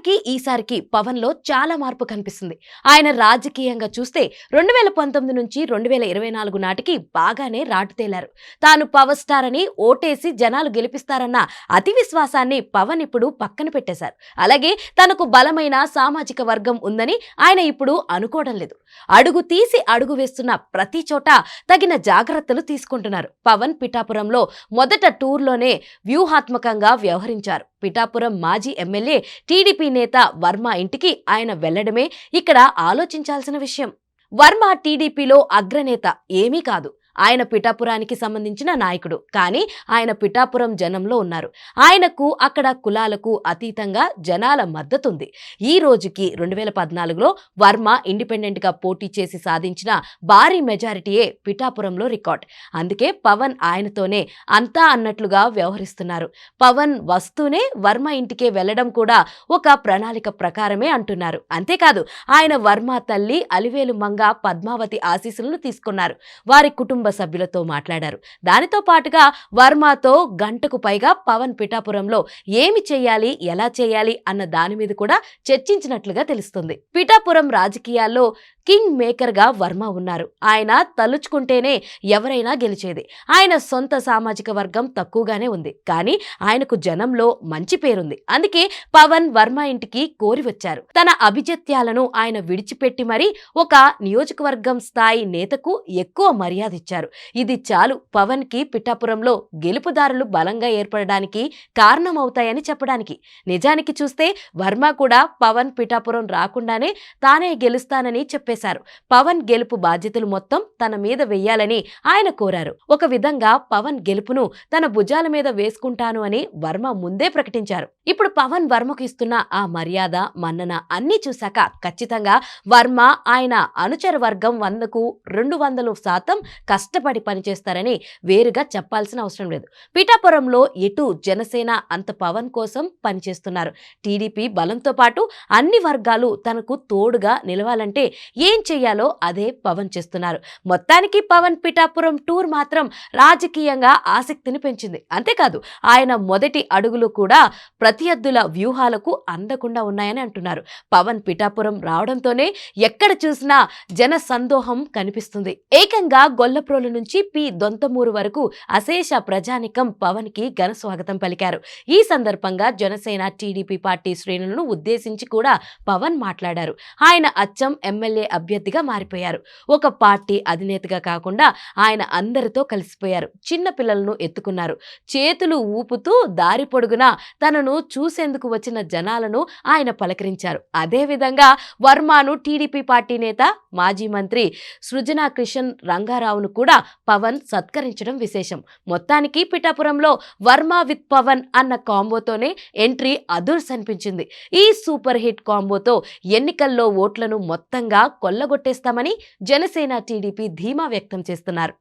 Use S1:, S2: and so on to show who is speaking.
S1: ఈసారికి ఈసారికి పవన్ లో చాలా మార్పు కనిపిస్తుంది. ఆయన రాజకీయంగా చూస్తే 2019 నుంచి 2024 నాటికి బాగానే రాటు తేలారు. తాను పవర్ స్టార్ అని ఓటేసి జనాలు గెలిపిస్తారన్న అతి విశ్వాసాన్ని పవన్ ఇప్పుడు పక్కన పెట్టేశారు. అలాగే తనకు బలమైన సామాజిక వర్గం ఉందని ఆయన ఇప్పుడు అనుకోవడం లేదు. అడుగు తీసి అడుగు వేస్తున్న ప్రతి చోట తగిన జాగ్రత్తలు తీసుకుంటున్నారు. పవన్ పిఠాపురంలో మొదట టూర్లోనే వ్యూహాత్మకంగా వ్యవహరించారు. పిఠాపురం మాజీ ఎమ్మెల్యే టీడీపీ నేత వర్మ ఇంటికి ఆయన వెళ్లడమే ఇక్కడ ఆలోచించాల్సిన విషయం. వర్మ టీడీపీలో అగ్రనేత ఏమీ కాదు. ఆయన పిఠాపురానికి సంబంధించిన నాయకుడు. కానీ ఆయన పిఠాపురం జనంలో ఉన్నారు. ఆయనకు అక్కడ కులాలకు అతీతంగా జనాల మద్దతుంది. ఈ రోజుకి 2014లో వర్మ ఇండిపెండెంట్ గా పోటీ చేసి సాధించిన భారీ మెజారిటీయే పిఠాపురంలో రికార్డ్. అందుకే పవన్ ఆయనతోనే అంతా అన్నట్లుగా వ్యవహరిస్తున్నారు. పవన్ వస్తూనే వర్మ ఇంటికే వెళ్లడం కూడా ఒక ప్రణాళిక ప్రకారమే అంటున్నారు. అంతేకాదు ఆయన వర్మ తల్లి అలివేలు మంగ పద్మావతి ఆశీస్సులను తీసుకున్నారు. వారి కుటుంబ సభ్యులతో మాట్లాడారు. దానితో పాటుగా వర్మతో గంటకు పైగా పవన్ పిఠాపురంలో ఏమి చేయాలి, ఎలా చేయాలి అన్న దాని మీద కూడా చర్చించినట్లుగా తెలుస్తుంది. పిఠాపురం రాజకీయాల్లో కింగ్ మేకర్ గా వర్మ ఉన్నారు. ఆయన తలుచుకుంటేనే ఎవరైనా గెలిచేది. ఆయన సొంత సామాజిక వర్గం తక్కువగానే ఉంది. కానీ ఆయనకు జనంలో మంచి పేరుంది. అందుకే పవన్ వర్మ ఇంటికి కోరి వచ్చారు. తన అభిజత్యాలను ఆయన విడిచిపెట్టి మరీ ఒక నియోజకవర్గం స్థాయి నేతకు ఎక్కువ మర్యాద ఇచ్చారు. ఇది చాలు పవన్ కి పిఠాపురంలో గెలుపుదారులు బలంగా ఏర్పడడానికి కారణమవుతాయని చెప్పడానికి. నిజానికి చూస్తే వర్మ కూడా పవన్ పిఠాపురం రాకుండానే తానే గెలుస్తానని చెప్పారు. పవన్ గెలుపు బాధ్యతలు మొత్తం తన మీద వెయ్యాలని ఆయన కోరారు. ఒక విధంగా పవన్ గెలుపును తన భుజాల మీద వేసుకుంటాను అని వర్మ ముందే ప్రకటించారు. ఇప్పుడు పవన్ వర్మకు ఇస్తున్న ఆ మర్యాద, మన్నన అన్ని చూశాక ఖచ్చితంగా వర్మ ఆయన అనుచర వర్గం 100కు 200% కష్టపడి పనిచేస్తారని వేరుగా చెప్పాల్సిన అవసరం లేదు. పిఠాపురంలో ఎటు జనసేన అంత పవన్ కోసం పనిచేస్తున్నారు. టీడీపీ బలంతో పాటు అన్ని వర్గాలు తనకు తోడుగా నిలవాలంటే ఏం చెయ్యాలో అదే పవన్ చేస్తున్నారు. మొత్తానికి పవన్ పిఠాపురం టూర్ మాత్రం రాజకీయంగా ఆసక్తిని పెంచింది. అంతేకాదు ఆయన మొదటి అడుగులు కూడా ప్రత్యర్థుల వ్యూహాలకు అందకుండా ఉన్నాయని అంటున్నారు. పవన్ పిఠాపురం రావడంతోనే ఎక్కడ చూసినా జన సందోహం కనిపిస్తుంది. ఏకంగా గొల్లప్రోలు నుంచి పి దొంతమూరు వరకు అశేష ప్రజానికం పవన్ కి ఘన స్వాగతం పలికారు. ఈ సందర్భంగా జనసేన టీడీపీ పార్టీ శ్రేణులను ఉద్దేశించి కూడా పవన్ మాట్లాడారు. ఆయన అచ్చం ఎమ్మెల్యే అభ్యర్థిగా మారిపోయారు. ఒక పార్టీ అధినేతగా కాకుండా ఆయన అందరితో కలిసిపోయారు. చిన్న పిల్లలను ఎత్తుకున్నారు. చేతులు ఊపుతూ దారి పొడుగునా తనను చూసేందుకు వచ్చిన జనాలను ఆయన పలకరించారు. అదే విధంగా వర్మను టీడీపీ పార్టీ నేత మాజీ మంత్రి సృజనా కిషన్ రంగారావును కూడా పవన్ సత్కరించడం విశేషం. మొత్తానికి పిఠాపురంలో వర్మ విత్ పవన్ అన్న కాంబోతోనే ఎంట్రీ అదుర్స్ అనిపించింది. ఈ సూపర్ హిట్ కాంబోతో ఎన్నికల్లో ఓట్లను మొత్తంగా కొల్లగొట్టేస్తామని జనసేన టీడీపీ ధీమా వ్యక్తం చేస్తున్నారు.